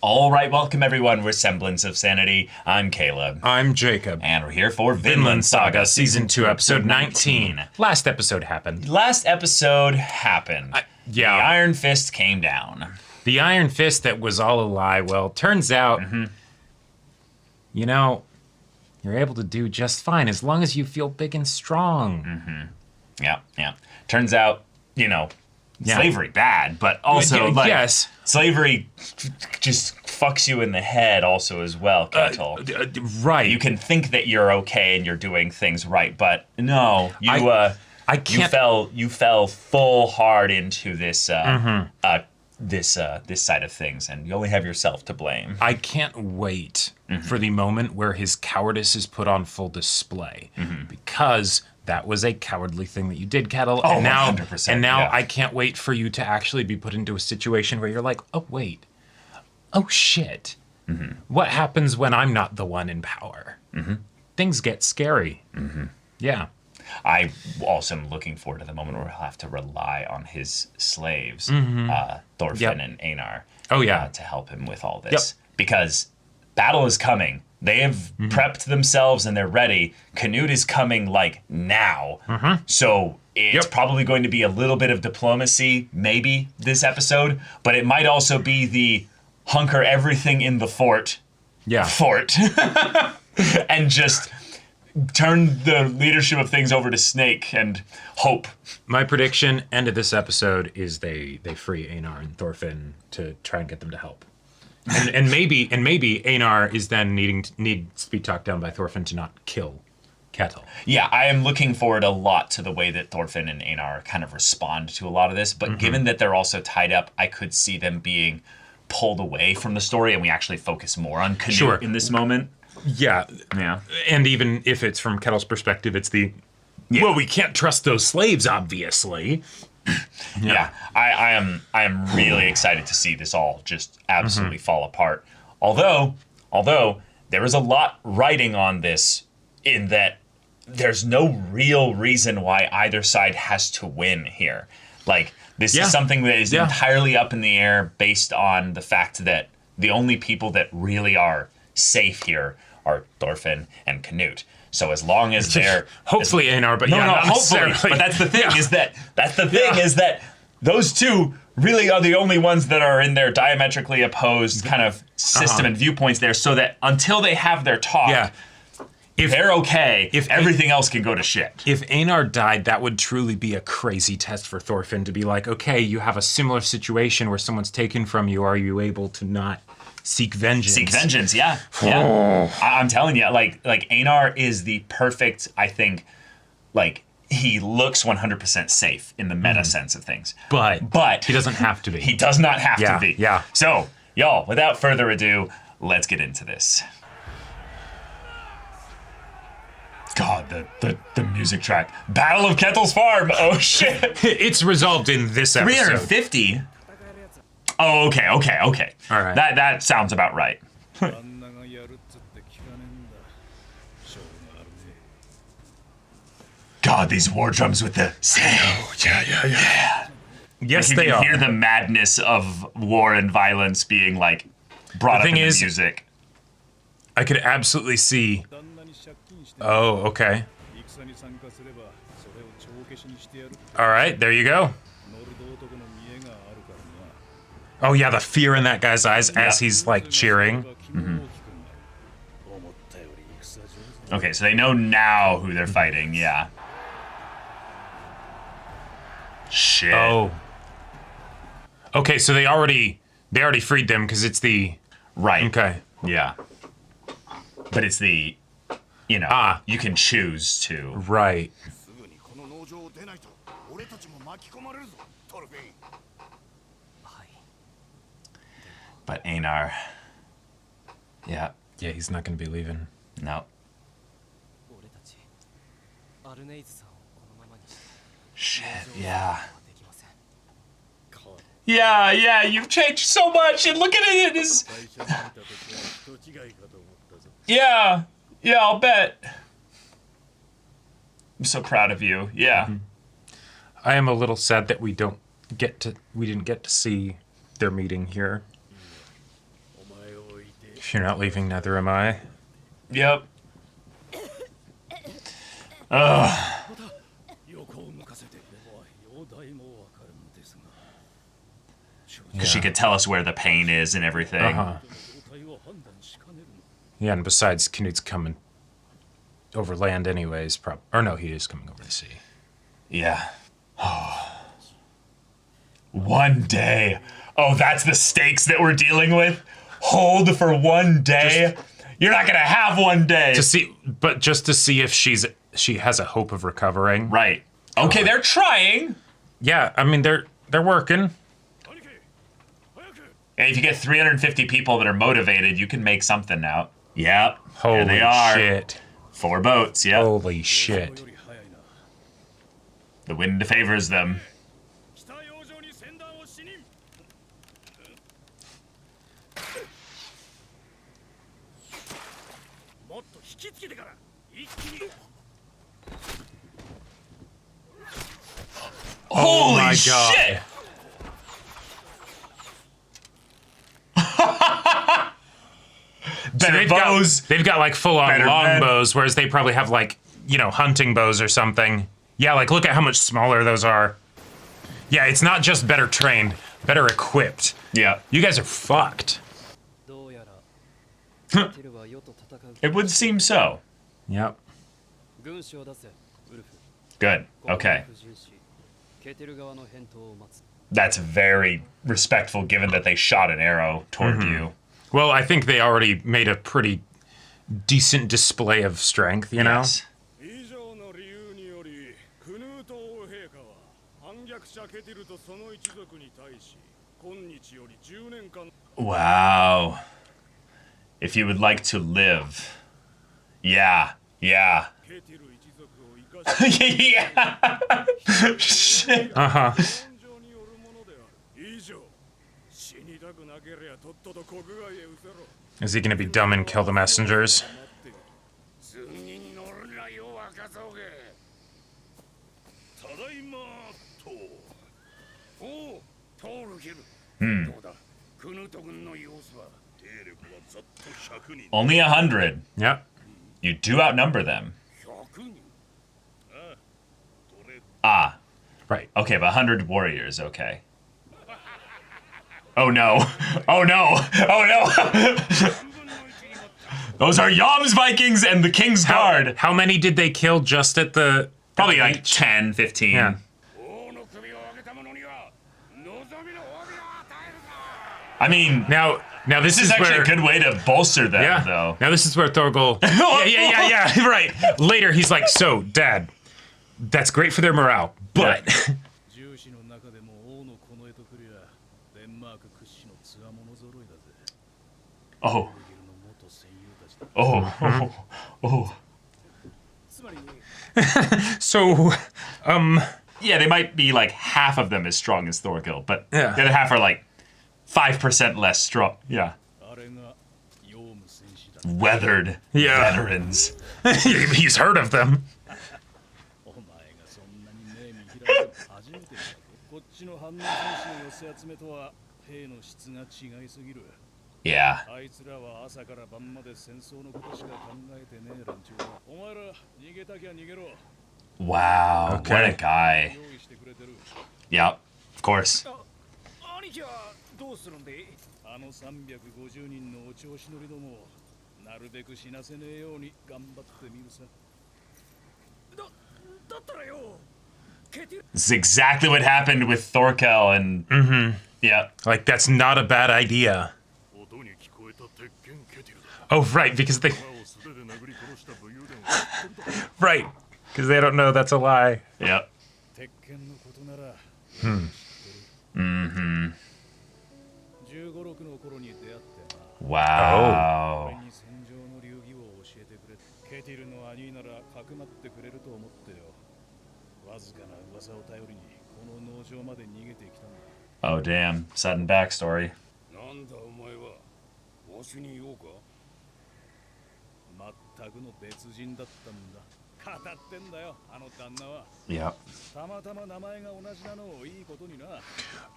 All right, welcome everyone. We're Semblance of Sanity. I'm Caleb. I'm Jacob. And we're here for Vinland Saga, Season 2, Episode 19. Last episode happened. The Iron Fist came down. The Iron Fist that was all a lie. Well, turns out, you know, you're able to do just fine as long as you feel big and strong. Yeah. Turns out, slavery bad, but also slavery just fucks you in the head also as well, Ketil. Right. You can think that you're okay and you're doing things right, but no, you fell full hard into this this side of things, and you only have yourself to blame. I can't wait for the moment where his cowardice is put on full display, because that was a cowardly thing that you did, Ketil. Oh, and now, 100%. And now I can't wait for you to actually be put into a situation where you're like, oh, wait. Oh, shit. What happens when I'm not the one in power? Things get scary. Yeah. I also am looking forward to the moment where he'll have to rely on his slaves, Thorfinn and Einar, to help him with all this. Because battle is coming. They have prepped themselves and they're ready. Canute is coming like now. So it's probably going to be a little bit of diplomacy, maybe this episode, but it might also be the hunker everything in the fort and just turn the leadership of things over to Snake and hope. My prediction, end of this episode, is they free Einar and Thorfinn to try and get them to help. And maybe Einar is then needs to be talked down by Thorfinn to not kill Ketil. Yeah, I am looking forward a lot to the way that Thorfinn and Einar kind of respond to a lot of this, but given that they're also tied up, I could see them being pulled away from the story and we actually focus more on Canute in this moment. Yeah. And even if it's from Ketil's perspective, it's well, we can't trust those slaves, obviously. I am really excited to see this all just absolutely fall apart. Although there is a lot riding on this, in that there's no real reason why either side has to win here. Like, this is something that is entirely up in the air based on the fact that the only people that really are safe here are Thorfinn and Canute. So as long as they're hopefully Einar, but not hopefully. But that's the thing is that those two really are the only ones that are in their diametrically opposed kind of system and viewpoints there. So that until they have their talk, if they're okay, if everything else can go to shit. If Einar died, that would truly be a crazy test for Thorfinn to be like, okay, you have a similar situation where someone's taken from you. Are you able to not seek vengeance? Yeah. I'm telling you, like Einar is the perfect, I think, like, he looks 100% safe in the meta sense of things. But he doesn't have to be. He does not have to be. Yeah. So, y'all, without further ado, let's get into this. God, the music track. Battle of Ketil's Farm. Oh, shit. It's resolved in this episode. 350? Oh, okay. All right. That sounds about right. God, these war drums with the sound. Oh, yeah. Yes, like, they are. You can hear the madness of war and violence being, like, brought up in the music. I could absolutely see... Oh, okay. All right, there you go. Oh, yeah, the fear in that guy's eyes as he's, like, cheering. Okay, so they know now who they're fighting, yeah. Shit. Oh. Okay, so they already freed them because it's the... Right. Okay. Yeah. But it's the... you can choose to. Right. But Einar, yeah, he's not going to be leaving. No. Shit, yeah. Yeah, you've changed so much, and look at it, it is... Yeah, I'll bet. I'm so proud of you, yeah. I am a little sad that we didn't get to see their meeting here. You're not leaving, neither am I. Yep. Ugh. Because she could tell us where the pain is and everything. Uh-huh. Yeah, and besides, Knut's coming over land anyways. Or no, he is coming over the sea. Yeah. One day. Oh, that's the stakes that we're dealing with? Hold for one day? You're not going to have one day. But just to see if she has a hope of recovering. Right. Okay, they're trying. Yeah, I mean, they're working. And if you get 350 people that are motivated, you can make something out. Yep. Holy here they are. shit. 4 boats, yep. Holy shit. The wind favors them. Oh Holy my God. shit! Better bows. They've got like full-on Better long men. bows, whereas they probably have like, hunting bows or something. Yeah, like look at how much smaller those are. Yeah, it's not just better trained, better equipped. Yeah. You guys are fucked. It would seem so. Yep. Good. Okay. That's very respectful given that they shot an arrow toward you. Well, I think they already made a pretty decent display of strength, you know? Yes. Wow. If you would like to live. Yeah. Yeah. Yeah. Shit. Uh-huh. Is he gonna be dumb and kill the messengers? Only 100. Yep. You do outnumber them. Ah. Right. Okay, but 100 warriors, okay. Oh no. Oh no. Oh no. Those are Yom's Vikings and the King's Guard. How many did they kill just at the... Probably like 10, 15. Yeah. I mean, Now this this is actually where, a good way to bolster them, yeah. though. Now this is where Thorgil... yeah, right. Later, he's like, so, Dad, that's great for their morale, but... Oh. Oh. Oh. So, Yeah, they might be like half of them as strong as Thorgil, but Yeah. the other half are like 5% less strong. Yeah. Weathered veterans. he's heard of them. Yeah. Wow. Okay. What a guy. Yep. Of course. This is exactly what happened with Thorkel and... Yeah. Like, that's not a bad idea. Oh, right, because they... Right, because they don't know that's a lie. Yep. Wow. Oh, damn. Sudden backstory. Yep.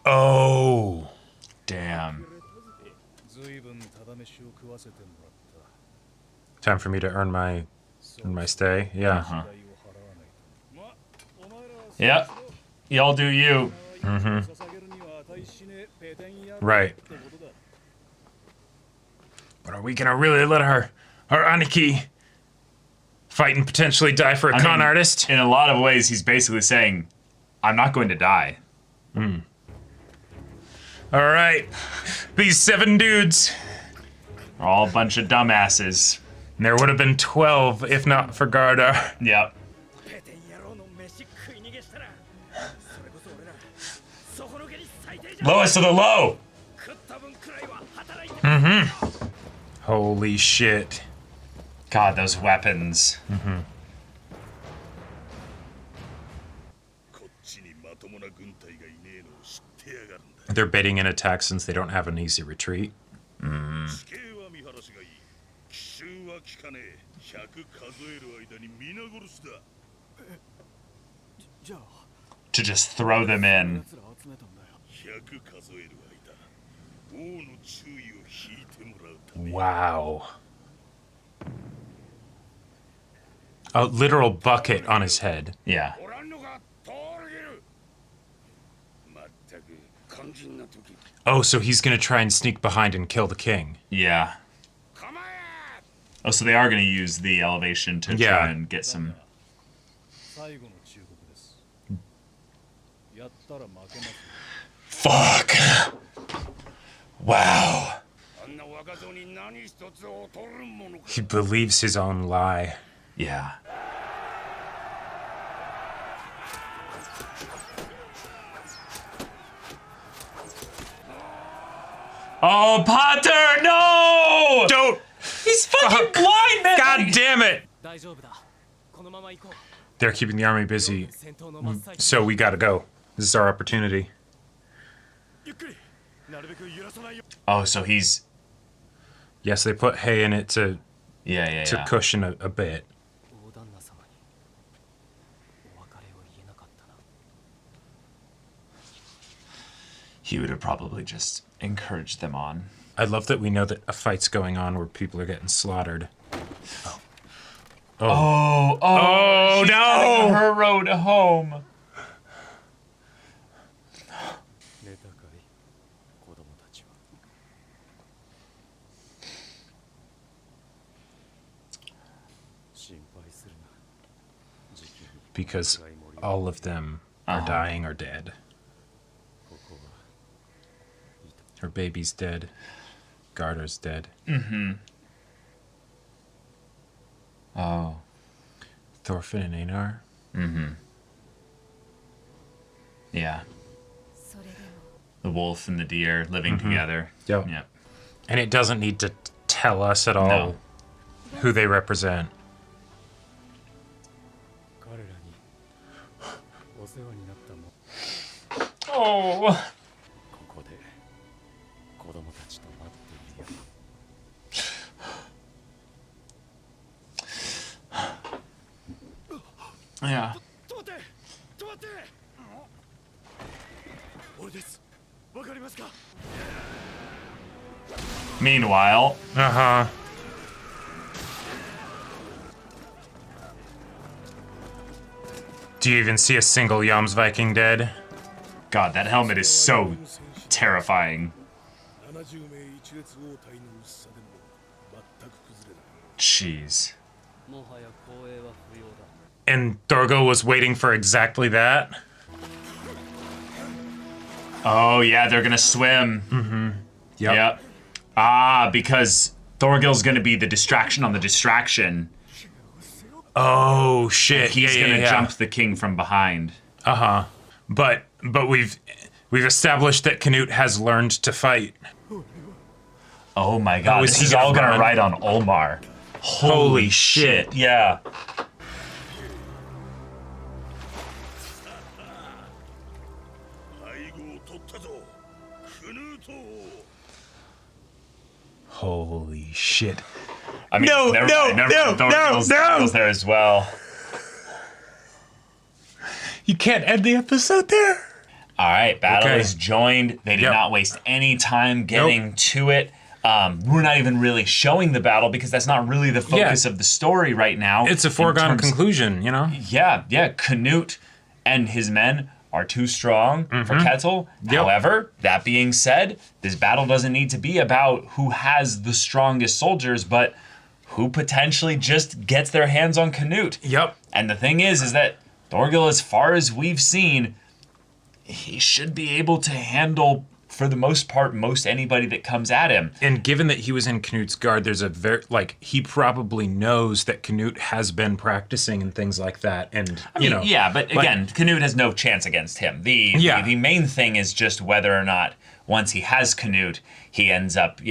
Oh. Damn. Time for me to earn my stay. Yeah. Uh-huh. Yep. Y'all do you. Right. But are we gonna really let our Aniki fight and potentially die for a con artist? In a lot of ways, he's basically saying, I'm not going to die. All right. These 7 dudes. We're all a bunch of dumbasses. And there would have been 12 if not for Gardar. Yep. Lowest of the low. Holy shit. God, those weapons. They're baiting an attack since they don't have an easy retreat. To just throw them in. Wow. A literal bucket on his head. Yeah. Oh, so he's gonna try and sneak behind and kill the king. Yeah. Oh, so they are going to use the elevation to try and get some... Fuck. Wow. He believes his own lie. Yeah. Oh, Potter, no! Don't! He's fucking blind, man! God damn it! They're keeping the army busy, so we gotta go. This is our opportunity. Oh, so he's... Yes, they put hay in it to Yeah. cushion a bit. He would have probably just encouraged them on. I love that we know that a fight's going on where people are getting slaughtered. Oh no! Having her road home. Because all of them are dying or dead. Her baby's dead. Gardar's dead. Oh. Thorfinn and Einar. Yeah. The wolf and the deer living together. Yep. Yep. And it doesn't need to tell us at all who they represent. Oh. Yeah. Meanwhile, Do you even see a single Jomsviking dead? God, that helmet is so terrifying. Jeez. And Thorgil was waiting for exactly that? Oh, yeah, they're gonna swim. Yep. Ah, because Thorgil's gonna be the distraction on the distraction. Oh, shit. He's gonna jump the king from behind. But we've established that Canute has learned to fight. Oh my god, is this he is gonna all gonna run? ride on Olmar. Holy shit. Yeah. Holy shit. I mean, Thorgil's there as well. You can't end the episode there. All right, battle Okay. is joined. They did Yep. not waste any time getting to it. We're not even really showing the battle because that's not really the focus of the story right now. It's a foregone conclusion, you know? Yeah. Canute and his men are too strong for Ketil. Yep. However, that being said, this battle doesn't need to be about who has the strongest soldiers, but who potentially just gets their hands on Canute. Yep. And the thing is that Thorgil, as far as we've seen, he should be able to handle, for the most part, most anybody that comes at him. And given that he was in Canute's guard, there's a he probably knows that Canute has been practicing and things like that. And, Yeah, but again, Canute has no chance against him. The main thing is just whether or not, once he has Canute, he ends up,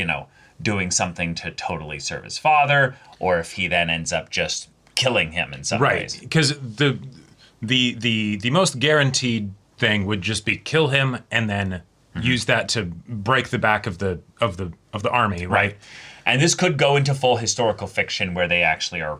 doing something to totally serve his father, or if he then ends up just killing him in some ways. Right, because the most guaranteed thing would just be kill him and then use that to break the back of the army, right? And this could go into full historical fiction where they actually are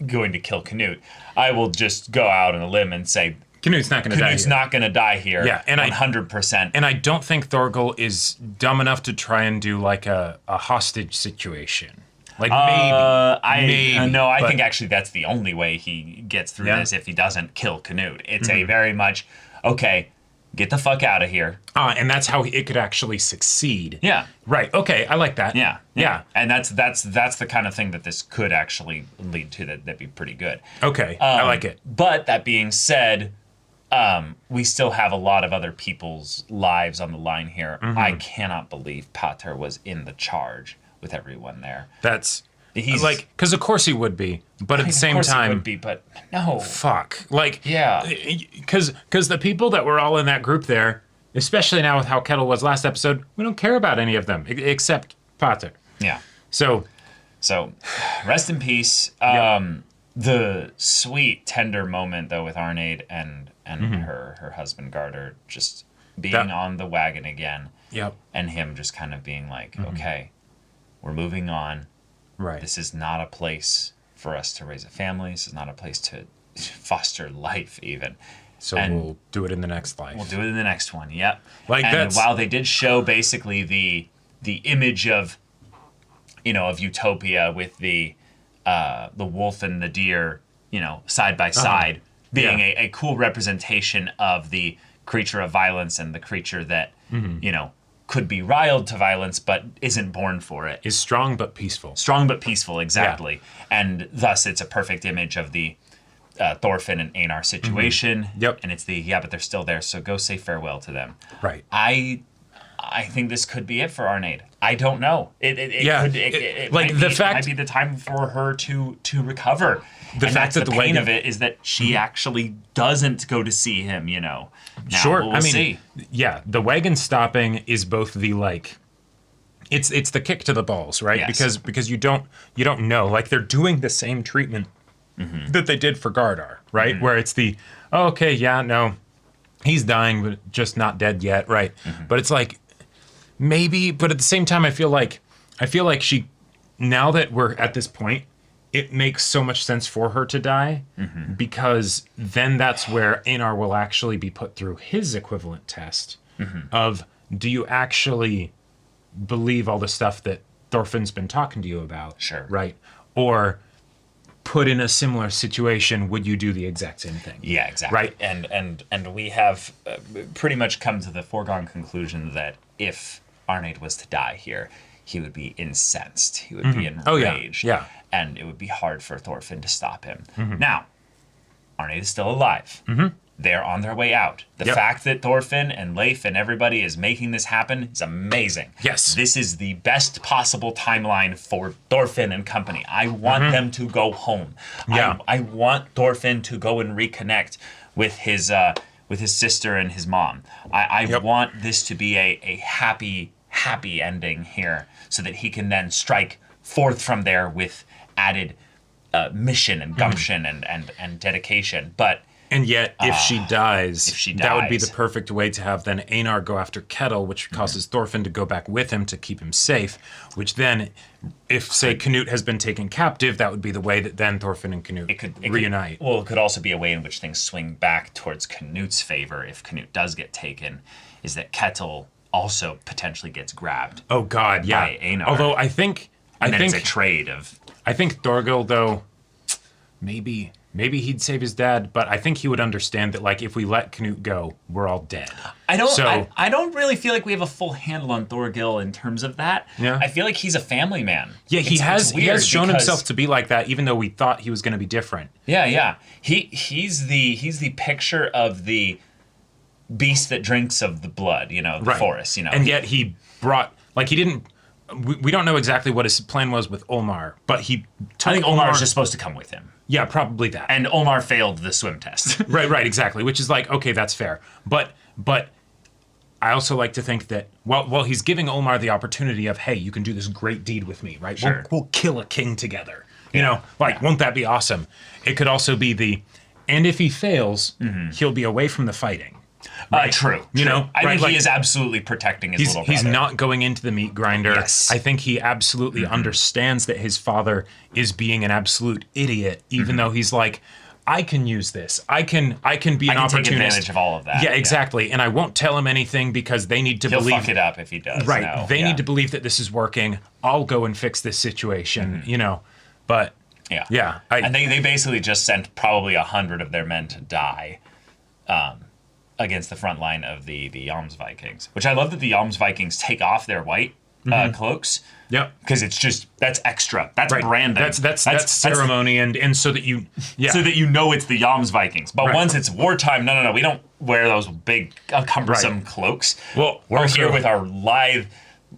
going to kill Canute. I will just go out on a limb and say Canute's not going to die. Canute's not going to die here. Yeah, and 100%. And I don't think Thorgil is dumb enough to try and do like a hostage situation. Like maybe. I think actually that's the only way he gets through this if he doesn't kill Canute. It's a very much, okay, get the fuck out of here. And that's how it could actually succeed. Yeah. Right. Okay. I like that. Yeah. And that's the kind of thing that this could actually lead to. That'd be pretty good. Okay. I like it. But that being said, we still have a lot of other people's lives on the line here. I cannot believe Pater was in the charge with everyone there. He's like, because of course he would be, but at the same time, he would be, but no. Fuck. Like, yeah, because the people that were all in that group there, especially now with how Ketil was last episode, we don't care about any of them except Pater. Yeah. So, rest in peace. The sweet, tender moment though with Arnhild and her husband Garter just being on the wagon again. Yep. And him just kind of being like, okay, we're moving on. Right. This is not a place for us to raise a family. This is not a place to foster life even. So we'll do it in the next life. We'll do it in the next one. Yep. And while they did show basically the image of Utopia with the wolf and the deer, side by side, being a cool representation of the creature of violence and the creature that, could be riled to violence but isn't born for it. Is strong but peaceful. Strong but peaceful, exactly. Yeah. And thus it's a perfect image of the Thorfinn and Einar situation. Yep. And it's but they're still there, so go say farewell to them. Right. I think this could be it for Arnhild. I don't know. It might be the time for her to recover. The fact that the pain of it is that she actually doesn't go to see him, Now, sure. We'll see. Yeah, the wagon stopping is both the it's the kick to the balls, right? Yes. Because you don't know. Like they're doing the same treatment that they did for Gardar, right? Where it's he's dying, but just not dead yet, right? But it's like maybe, but at the same time, I feel like she, now that we're at this point, it makes so much sense for her to die because then that's where Einar will actually be put through his equivalent test of, do you actually believe all the stuff that Thorfinn's been talking to you about? Sure. Right? Or put in a similar situation, would you do the exact same thing? Yeah, exactly. Right? And we have pretty much come to the foregone conclusion that if Arnhild was to die here, he would be incensed. He would be enraged. Oh, yeah. And it would be hard for Thorfinn to stop him. Now, Arnhild is still alive. They're on their way out. The fact that Thorfinn and Leif and everybody is making this happen is amazing. Yes. This is the best possible timeline for Thorfinn and company. I want them to go home. Yeah. I want Thorfinn to go and reconnect with his sister and his mom. I want this to be a happy ending here so that he can then strike forth from there with added mission and gumption and dedication. And yet, if she dies, that would be the dies. perfect way to have then Einar go after Ketil, which causes Thorfinn to go back with him to keep him safe, which then, if, say, Canute has been taken captive, that would be the way that then Thorfinn and Canute reunite. It could also be a way in which things swing back towards Canute's favor if Canute does get taken, is that Ketil also potentially gets grabbed. Oh God, yeah. By Einar. Although I think it's a trade of. I think Thorgil, though, maybe he'd save his dad, but I think he would understand that, like, if we let Knut go, we're all dead. I don't really feel like we have a full handle on Thorgil in terms of that. Yeah. I feel like he's a family man. Yeah, he has shown himself to be like that, even though we thought he was going to be different. Yeah. He's the picture of the beast that drinks of the blood, the forest, And yet he brought, like, he didn't. We don't know exactly what his plan was with Olmar, but he took I think Olmar was just supposed to come with him. Yeah, probably that. And Olmar failed the swim test. Right, exactly. Which is like, okay, that's fair. But I also like to think that while he's giving Olmar the opportunity of, hey, you can do this great deed with me, right? Sure. We'll kill a king together. Won't that be awesome? It could also be and if he fails, he'll be away from the fighting. Right? True. I think he is absolutely protecting his little brother. He's not going into the meat grinder. Yes. I think he absolutely understands that his father is being an absolute idiot, even though he's like, I can use this. I can be an opportunist. Take advantage of all of that. Yeah, exactly. And I won't tell him anything because they need to He'll believe. Fuck it up if he does. Right. No. They need to believe that this is working. I'll go and fix this situation. But yeah. And they basically just sent probably 100 of their men to die. Against the front line of the Jomsvikings, which I love that the Jomsvikings take off their white cloaks. Yep. Because that's extra. That's branding. That's ceremony, and so that you so that it's the Jomsvikings. But once it's wartime, no, we don't wear those big cumbersome cloaks. Well, we're here with our lithe,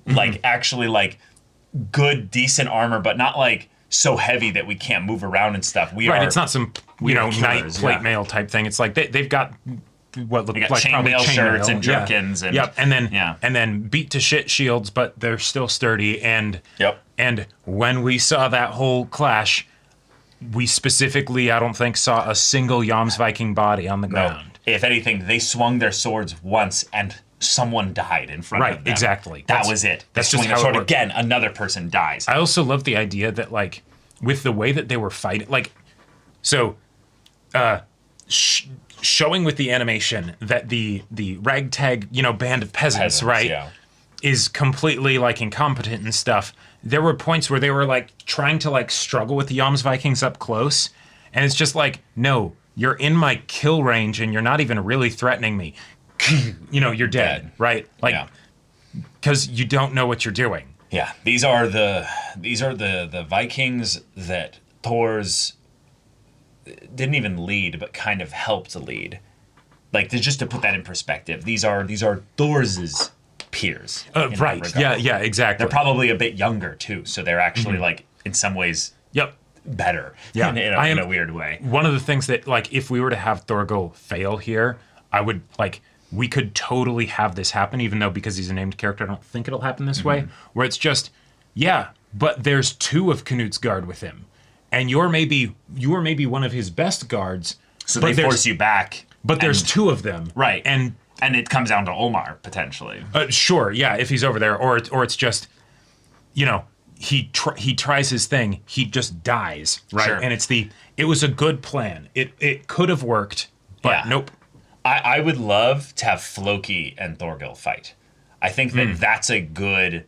actually good, decent armor, but not so heavy that we can't move around and stuff. It's not some knight plate mail type thing. It's like they've got what look like chainmail shirts and jerkins and and then beat to shit shields, but they're still sturdy. And when we saw that whole clash, we specifically, I don't think, saw a single Jomsviking body on the ground. If anything, they swung their swords once and someone died in front of them. Right, exactly. That was it. That's just how sword it works. Again, another person dies. I also love the idea that, with the way that they were fighting, showing with the animation that the ragtag, band of peasants right, is completely incompetent and stuff. There were points where they were trying to struggle with the Jomsvikings up close, and it's just no, you're in my kill range and you're not even really threatening me. You're dead, right? Because you don't know what you're doing. Yeah, these are the Vikings that Thor's didn't even lead, but kind of helped lead. Just to put that in perspective, these are Thor's peers. Right. Yeah, exactly. They're probably a bit younger too, so they're actually in some ways better. Yeah. in a weird way. One of the things that if we were to have Thorgil fail here, I would we could totally have this happen, even though because he's a named character, I don't think it'll happen this way, where it's just, but there's 2 of Knut's guard with him. And you're maybe one of his best guards. So they force you back. But there's 2 of them. Right. And it comes down to Olmar, potentially. Sure, yeah, if he's over there. Or it's just, he tries his thing. He just dies, right? Sure. And it was a good plan. It could have worked, but nope. I would love to have Floki and Thorgil fight. I think that's a good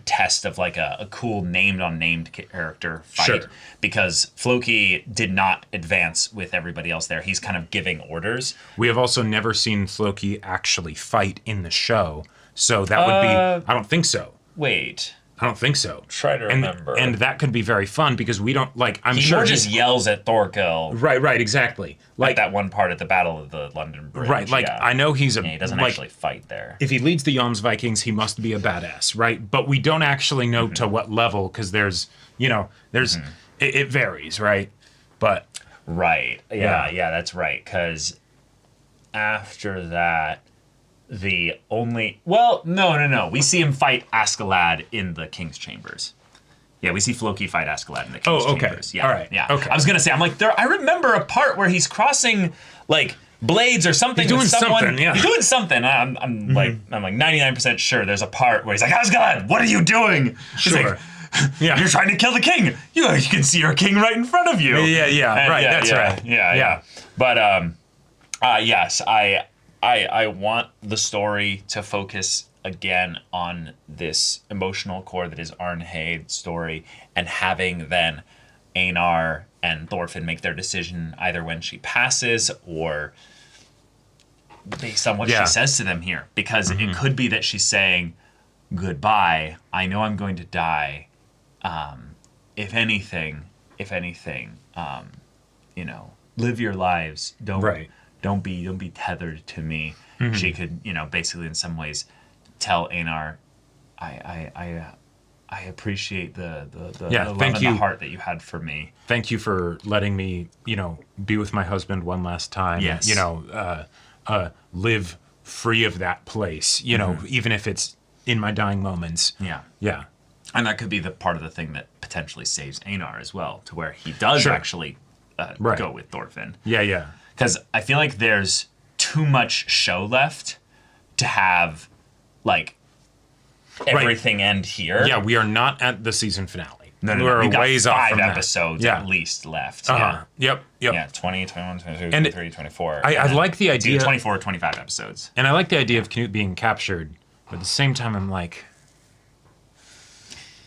test of a cool named unnamed character fight. Sure. Because Floki did not advance with everybody else there. He's kind of giving orders. We have also never seen Floki actually fight in the show. So that would be, I don't think so. Wait. I don't think so. Try to remember. And that could be very fun because we don't he sure just yells at Thorgil. Right, exactly. That one part at the Battle of the London Bridge. Right, I know he doesn't actually fight there. If he leads the Jomsvikings, he must be a badass, right? But we don't actually know to what level because there's it varies, right? But right, yeah, that's right. Because after that. No. We see him fight Escalade in the King's Chambers. Yeah, we see Floki fight Escalade in the King's Chambers. Yeah, all right. Yeah. Okay. I was gonna say, I remember a part where he's crossing blades or something. He's doing with someone. something. Yeah. He's doing something. I'm 99% sure there's a part where he's like, Escalade, what are you doing? Sure. Yeah. You're trying to kill the king. You can see your king right in front of you. Yeah. Right. That's right. Yeah. But yes, I want the story to focus again on this emotional core that is Arnhild's story, and having then Einar and Thorfinn make their decision either when she passes or based on what she says to them here. Because it could be that she's saying, goodbye, I know I'm going to die. If anything, you know, live your lives. Don't be tethered to me. She could, you know, basically in some ways tell Einar, I appreciate the love and the heart that you had for me. Thank you for letting me, you know, be with my husband one last time. Yes. You know, live free of that place, you know, even if it's in my dying moments. Yeah. Yeah. And that could be the part of the thing that potentially saves Einar as well, to where he does actually go with Thorfinn. Yeah, yeah. Because I feel like there's too much show left to have, like, everything end here. Yeah, we are not at the season finale. No. We're We've got ways off 5 from that. episodes Yeah. at least left. Uh-huh. Yep. Yeah, 20, 21, 22, And 23, 24. I like the It's either idea. 24 or 25 episodes. And I like the idea of Knut being captured, but at the same time, I'm like,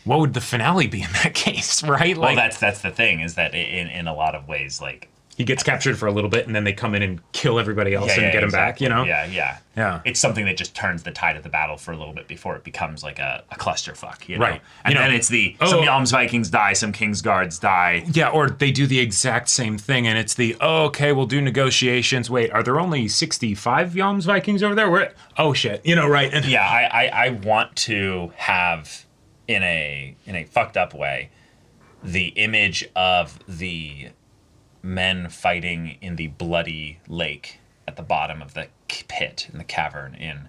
what would the finale be in that case, right? Well, Like, that's the thing, is that in a lot of ways, like... he gets captured for a little bit, and then they come in and kill everybody else and get him back, you know? Yeah. It's something that just turns the tide of the battle for a little bit before it becomes like a clusterfuck, you know? Right. And You know, then it's some Yalm's Vikings die, some Kingsguards die. Yeah, or they do the exact same thing, and it's okay, we'll do negotiations. Wait, are there only 65 Yalm's Vikings over there? Oh, shit. You know, right? And Yeah, I want to have, in a fucked up way, the image of the men fighting in the bloody lake at the bottom of the pit in the cavern in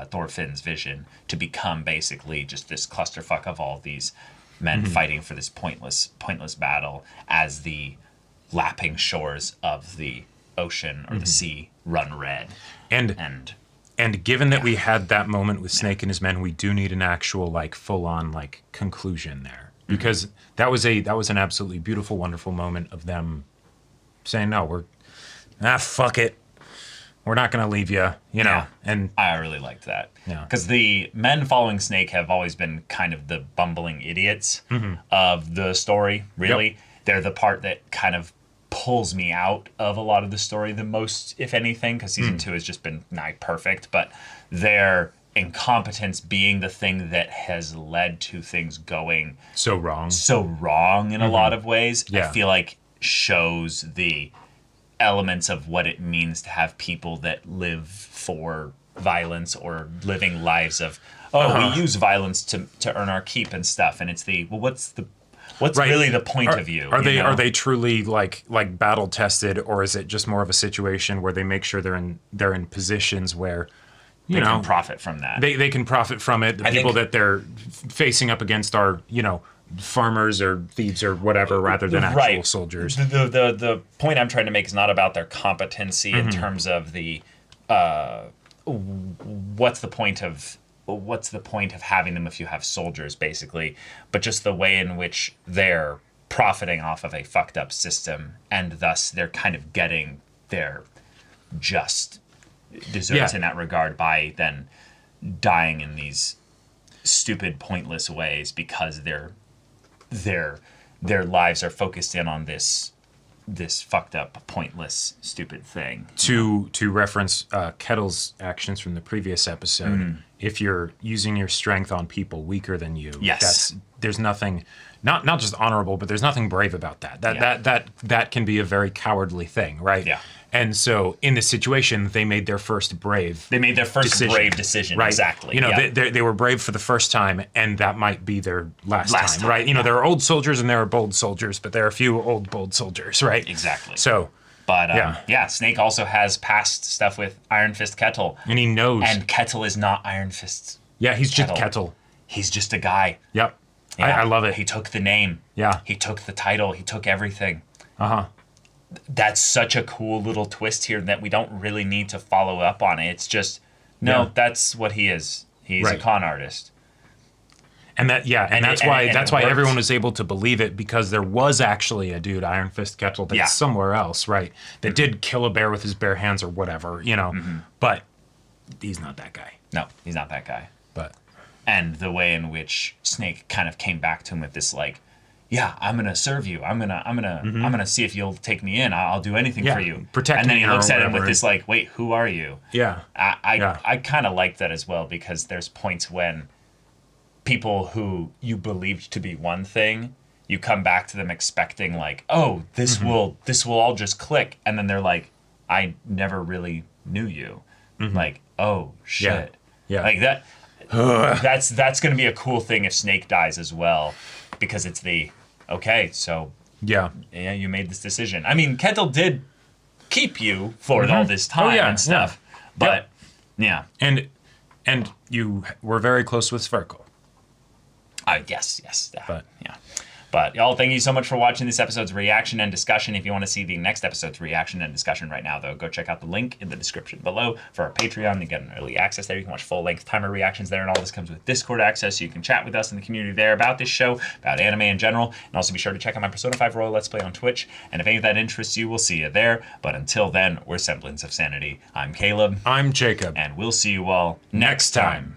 Thorfinn's vision to become basically just this clusterfuck of all these men fighting for this pointless battle as the lapping shores of the ocean or the sea run red. And given that we had that moment with Snake and his men, we do need an actual, like, full-on, like, conclusion there. Because that was an absolutely beautiful, wonderful moment of them saying, no, fuck it. We're not going to leave you, you know. Yeah. And I really liked that. Yeah. Because the men following Snake have always been kind of the bumbling idiots of the story, really. Yep. They're the part that kind of pulls me out of a lot of the story the most, if anything, because season 2 has just been nigh perfect. But their incompetence being the thing that has led to things going so wrong in a lot of ways, Yeah. I feel like shows the elements of what it means to have people that live for violence or living lives of we use violence to earn our keep and stuff, and it's what's Right. really the point of you? Are you know? they truly like battle tested, or is it just more of a situation where they make sure they're in positions where they can profit from that? They can profit from it. The people that they're facing up against are, you know, farmers or thieves or whatever, rather than actual soldiers. The point I'm trying to make is not about their competency in terms of the what's the point of having them if you have soldiers, basically, but just the way in which they're profiting off of a fucked up system, and thus they're kind of getting their just deserts in that regard by then dying in these stupid, pointless ways because their lives are focused in on this fucked up, pointless, stupid thing. To reference Ketil's actions from the previous episode, if you're using your strength on people weaker than you, there's nothing, not just honorable, but there's nothing brave about that. That can be a very cowardly thing, right? Yeah. And so in this situation, they made their first brave. They made their first brave decision, right? Exactly. You know, they were brave for the first time, and that might be their last time, right? You know, there are old soldiers and there are bold soldiers, but there are a few old, bold soldiers, right? Exactly. So, but Snake also has past stuff with Iron Fist Ketil, and he knows. And Ketil is not Iron Fist. Yeah, he's just Ketil. He's just a guy. Yep. Yeah. I love it. He took the name. Yeah. He took the title. He took everything. Uh-huh. That's such a cool little twist here that we don't really need to follow up on it. It's just, that's what he is. He's a con artist. And that's it why worked. everyone was able to believe it, because there was actually a dude, Iron Fist Ketil, that's somewhere else, right? That did kill a bear with his bare hands or whatever, But he's not that guy. No, he's not that guy. But And the way in which Snake kind of came back to him with this like, yeah, I'm gonna serve you. I'm gonna see if you'll take me in. I'll do anything for you. Protect and then me he or looks at him with whatever. this like, wait, who are you? yeah. I kind of like that as well, because there's points when people who you believed to be one thing, you come back to them expecting like, oh, this will all just click, and then they're like, I never really knew you. Like, oh shit. Yeah. Like that. That's gonna be a cool thing if Snake dies as well, because it's the okay, so Yeah. yeah, you made this decision. I mean, Ketil did keep you for all this time and stuff, but yeah. And you were very close with Sverkel. Yes, But- yeah. But y'all, thank you so much for watching this episode's reaction and discussion. If you want to see the next episode's reaction and discussion right now, though, go check out the link in the description below for our Patreon to get an early access there. You can watch full-length timer reactions there, and all this comes with Discord access, so you can chat with us in the community there about this show, about anime in general, and also be sure to check out my Persona 5 Royal Let's Play on Twitch. And if any of that interests you, we'll see you there. But until then, we're Semblance of Sanity. I'm Caleb. I'm Jacob. And we'll see you all next time.